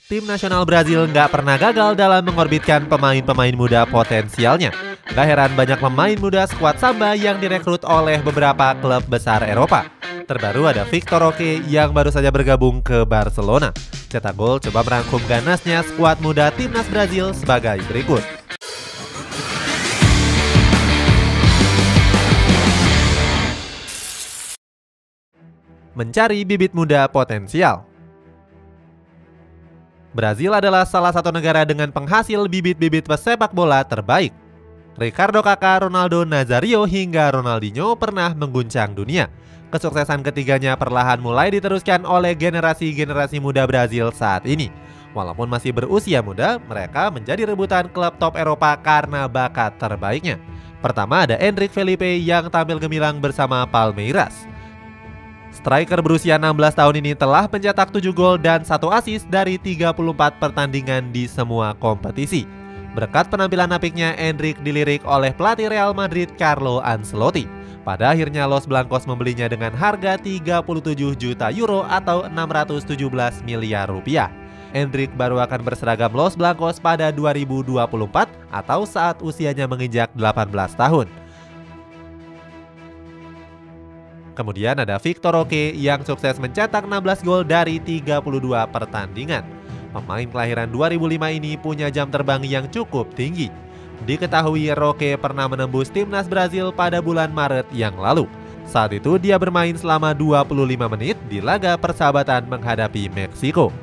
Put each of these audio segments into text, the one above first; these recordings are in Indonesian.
Tim nasional Brazil nggak pernah gagal dalam mengorbitkan pemain-pemain muda potensialnya. Gak heran banyak pemain muda skuad Samba yang direkrut oleh beberapa klub besar Eropa. Terbaru ada Victor Roque yang baru saja bergabung ke Barcelona. Cetak Gol coba merangkum ganasnya skuad muda timnas Brazil sebagai berikut. Mencari bibit muda potensial. Brazil adalah salah satu negara dengan penghasil bibit-bibit pesepak bola terbaik. Ricardo Kaká, Ronaldo Nazario hingga Ronaldinho pernah mengguncang dunia. Kesuksesan ketiganya perlahan mulai diteruskan oleh generasi-generasi muda Brazil saat ini. Walaupun masih berusia muda, mereka menjadi rebutan klub top Eropa karena bakat terbaiknya. Pertama ada Endrick Felipe yang tampil gemilang bersama Palmeiras. Striker berusia 16 tahun ini telah mencetak 7 gol dan 1 assist dari 34 pertandingan di semua kompetisi. Berkat penampilan apiknya, Endrick dilirik oleh pelatih Real Madrid Carlo Ancelotti. Pada akhirnya Los Blancos membelinya dengan harga 37 juta euro atau 617 miliar rupiah. Endrick baru akan berseragam Los Blancos pada 2024 atau saat usianya menginjak 18 tahun. Kemudian ada Victor Roque yang sukses mencetak 16 gol dari 32 pertandingan. Pemain kelahiran 2005 ini punya jam terbang yang cukup tinggi. Diketahui Roque pernah menembus timnas Brazil pada bulan Maret yang lalu. Saat itu dia bermain selama 25 menit di laga persahabatan menghadapi Meksiko.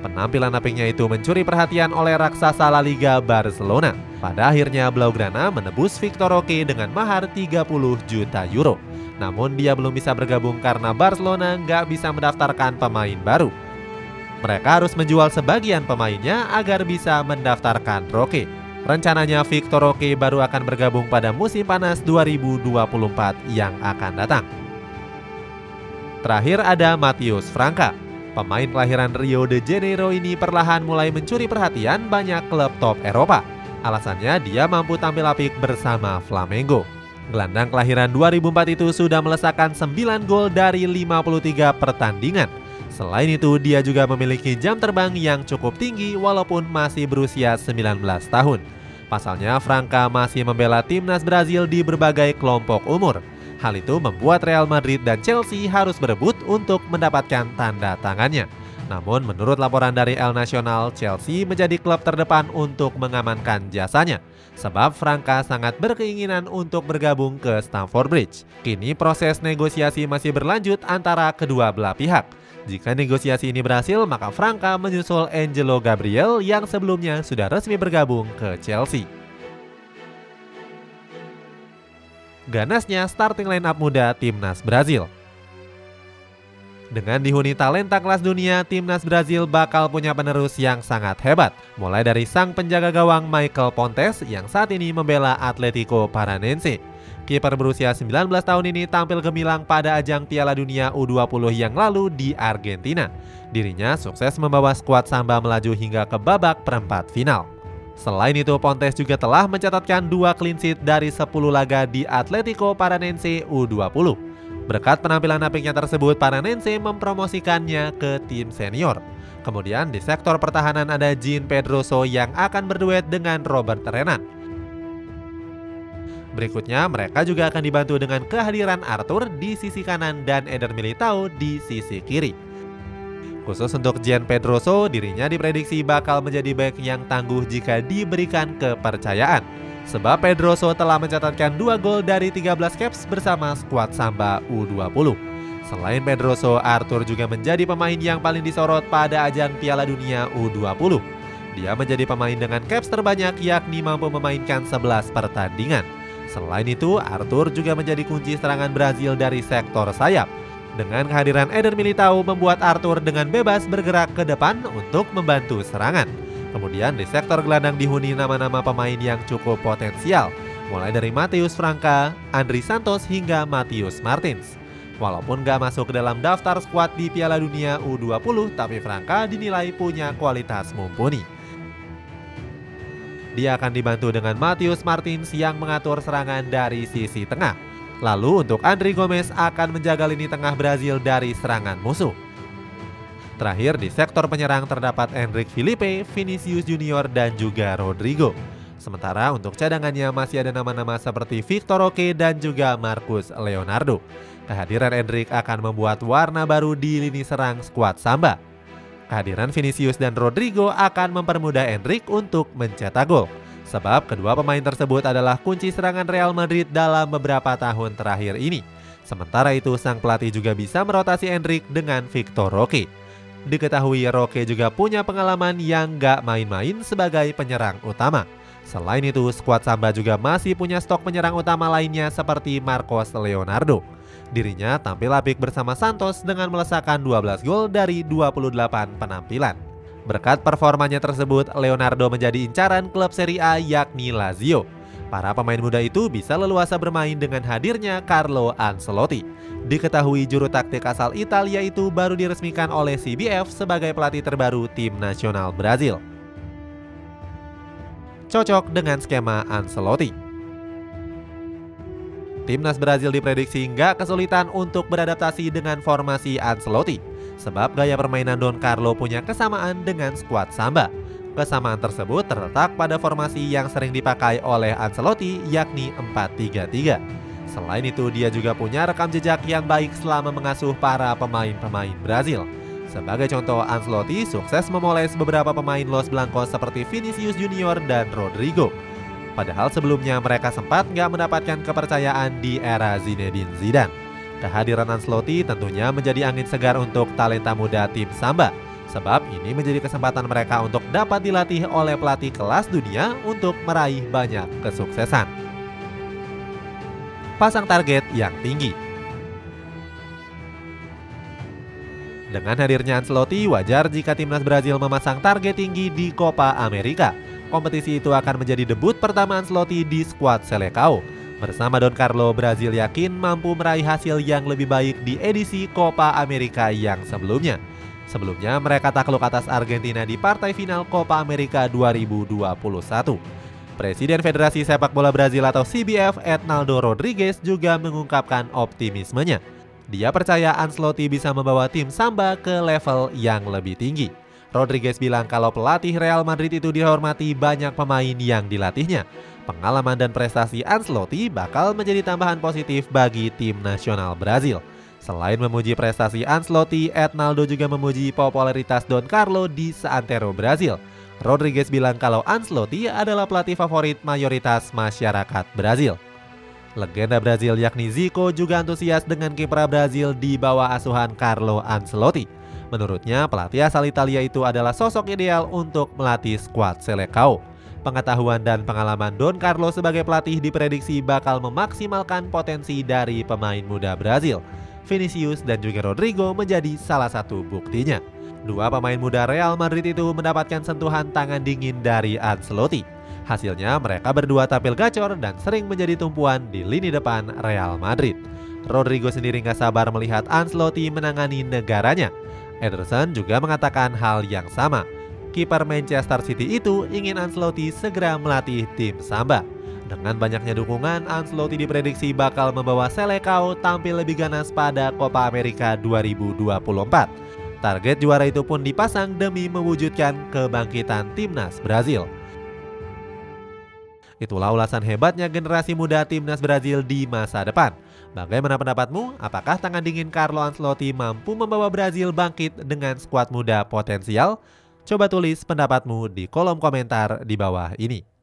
Penampilan apiknya itu mencuri perhatian oleh raksasa La Liga Barcelona. Pada akhirnya Blaugrana menebus Victor Roque dengan mahar 30 juta euro. Namun dia belum bisa bergabung karena Barcelona nggak bisa mendaftarkan pemain baru. Mereka harus menjual sebagian pemainnya agar bisa mendaftarkan Roque. Rencananya Victor Roque baru akan bergabung pada musim panas 2024 yang akan datang. Terakhir ada Matheus Franca. Pemain kelahiran Rio de Janeiro ini perlahan mulai mencuri perhatian banyak klub top Eropa. Alasannya dia mampu tampil apik bersama Flamengo. Gelandang kelahiran 2004 itu sudah melesakkan 9 gol dari 53 pertandingan. Selain itu, dia juga memiliki jam terbang yang cukup tinggi walaupun masih berusia 19 tahun. Pasalnya, Franca masih membela timnas Brazil di berbagai kelompok umur. Hal itu membuat Real Madrid dan Chelsea harus berebut untuk mendapatkan tanda tangannya. Namun, menurut laporan dari El Nacional, Chelsea menjadi klub terdepan untuk mengamankan jasanya. Sebab Franca sangat berkeinginan untuk bergabung ke Stamford Bridge. Kini proses negosiasi masih berlanjut antara kedua belah pihak. Jika negosiasi ini berhasil, maka Franca menyusul Angelo Gabriel yang sebelumnya sudah resmi bergabung ke Chelsea. Ganasnya starting line up muda timnas Brazil. Dengan dihuni talenta kelas dunia, timnas Brazil bakal punya penerus yang sangat hebat. Mulai dari sang penjaga gawang Michael Pontes yang saat ini membela Atlético Paranense. Kiper berusia 19 tahun ini tampil gemilang pada ajang Piala Dunia U20 yang lalu di Argentina. Dirinya sukses membawa skuad Samba melaju hingga ke babak perempat final. Selain itu, Pontes juga telah mencatatkan 2 clean sheet dari 10 laga di Atlético Paranense U20. Berkat penampilan apiknya tersebut, Paranense mempromosikannya ke tim senior. Kemudian di sektor pertahanan ada Jean Pedroso yang akan berduet dengan Robert Renan. Berikutnya mereka juga akan dibantu dengan kehadiran Arthur di sisi kanan dan Eder Militao di sisi kiri. Khusus untuk Jean Pedroso, dirinya diprediksi bakal menjadi bek yang tangguh jika diberikan kepercayaan. Sebab Pedroso telah mencatatkan 2 gol dari 13 caps bersama skuad Samba U20. Selain Pedroso, Arthur juga menjadi pemain yang paling disorot pada ajang Piala Dunia U20. Dia menjadi pemain dengan caps terbanyak yakni mampu memainkan 11 pertandingan. Selain itu, Arthur juga menjadi kunci serangan Brazil dari sektor sayap. Dengan kehadiran Eder Militao membuat Arthur dengan bebas bergerak ke depan untuk membantu serangan. Kemudian di sektor gelandang dihuni nama-nama pemain yang cukup potensial, mulai dari Matheus Franca, Andrey Santos hingga Matheus Martins. Walaupun gak masuk ke dalam daftar skuad di Piala Dunia U20, tapi Franca dinilai punya kualitas mumpuni. Dia akan dibantu dengan Matheus Martins yang mengatur serangan dari sisi tengah. Lalu untuk André Gomes akan menjaga lini tengah Brazil dari serangan musuh. Terakhir di sektor penyerang terdapat Endrick Filipe, Vinicius Junior, dan juga Rodrigo. Sementara untuk cadangannya masih ada nama-nama seperti Victor Roque dan juga Marcus Leonardo. Kehadiran Endrick akan membuat warna baru di lini serang skuad Samba. Kehadiran Vinicius dan Rodrigo akan mempermudah Endrick untuk mencetak gol. Sebab kedua pemain tersebut adalah kunci serangan Real Madrid dalam beberapa tahun terakhir ini. Sementara itu sang pelatih juga bisa merotasi Endrick dengan Victor Roque. Diketahui Roque juga punya pengalaman yang gak main-main sebagai penyerang utama. Selain itu, skuad Samba juga masih punya stok penyerang utama lainnya seperti Marcos Leonardo. Dirinya tampil apik bersama Santos dengan melesakkan 12 gol dari 28 penampilan. Berkat performanya tersebut, Leonardo menjadi incaran klub Serie A yakni Lazio. Para pemain muda itu bisa leluasa bermain dengan hadirnya Carlo Ancelotti. Diketahui juru taktik asal Italia itu baru diresmikan oleh CBF sebagai pelatih terbaru tim nasional Brazil. Cocok dengan skema Ancelotti. Timnas Brazil diprediksi nggak kesulitan untuk beradaptasi dengan formasi Ancelotti, sebab gaya permainan Don Carlo punya kesamaan dengan skuad Samba. Kesamaan tersebut terletak pada formasi yang sering dipakai oleh Ancelotti yakni 4-3-3. Selain itu, dia juga punya rekam jejak yang baik selama mengasuh para pemain-pemain Brazil. Sebagai contoh, Ancelotti sukses memoles beberapa pemain Los Blancos seperti Vinicius Junior dan Rodrigo. Padahal sebelumnya mereka sempat nggak mendapatkan kepercayaan di era Zinedine Zidane. Kehadiran Ancelotti tentunya menjadi angin segar untuk talenta muda tim Samba. Sebab ini menjadi kesempatan mereka untuk dapat dilatih oleh pelatih kelas dunia untuk meraih banyak kesuksesan. Pasang target yang tinggi. Dengan hadirnya Ancelotti, wajar jika timnas Brazil memasang target tinggi di Copa America. Kompetisi itu akan menjadi debut pertama Ancelotti di skuad Seleção. Bersama Don Carlo, Brazil yakin mampu meraih hasil yang lebih baik di edisi Copa America yang sebelumnya. Sebelumnya mereka takluk atas Argentina di partai final Copa America 2021. Presiden Federasi Sepak Bola Brazil atau CBF, Ednaldo Rodrigues, juga mengungkapkan optimismenya. Dia percaya Ancelotti bisa membawa tim Samba ke level yang lebih tinggi. Rodrigues bilang kalau pelatih Real Madrid itu dihormati banyak pemain yang dilatihnya. Pengalaman dan prestasi Ancelotti bakal menjadi tambahan positif bagi tim nasional Brazil. Selain memuji prestasi Ancelotti, Ednaldo juga memuji popularitas Don Carlo di seantero Brazil. Rodrigues bilang kalau Ancelotti adalah pelatih favorit mayoritas masyarakat Brazil. Legenda Brazil yakni Zico juga antusias dengan kiprah Brazil di bawah asuhan Carlo Ancelotti. Menurutnya, pelatih asal Italia itu adalah sosok ideal untuk melatih skuad Seleção. Pengetahuan dan pengalaman Don Carlo sebagai pelatih diprediksi bakal memaksimalkan potensi dari pemain muda Brazil. Vinicius dan juga Rodrigo menjadi salah satu buktinya. Dua pemain muda Real Madrid itu mendapatkan sentuhan tangan dingin dari Ancelotti. Hasilnya mereka berdua tampil gacor dan sering menjadi tumpuan di lini depan Real Madrid. Rodrigo sendiri nggak sabar melihat Ancelotti menangani negaranya. Ederson juga mengatakan hal yang sama. Kiper Manchester City itu ingin Ancelotti segera melatih tim Samba. Dengan banyaknya dukungan, Ancelotti diprediksi bakal membawa Seleção tampil lebih ganas pada Copa America 2024. Target juara itu pun dipasang demi mewujudkan kebangkitan timnas Brazil. Itulah ulasan hebatnya generasi muda timnas Brazil di masa depan. Bagaimana pendapatmu? Apakah tangan dingin Carlo Ancelotti mampu membawa Brazil bangkit dengan skuad muda potensial? Coba tulis pendapatmu di kolom komentar di bawah ini.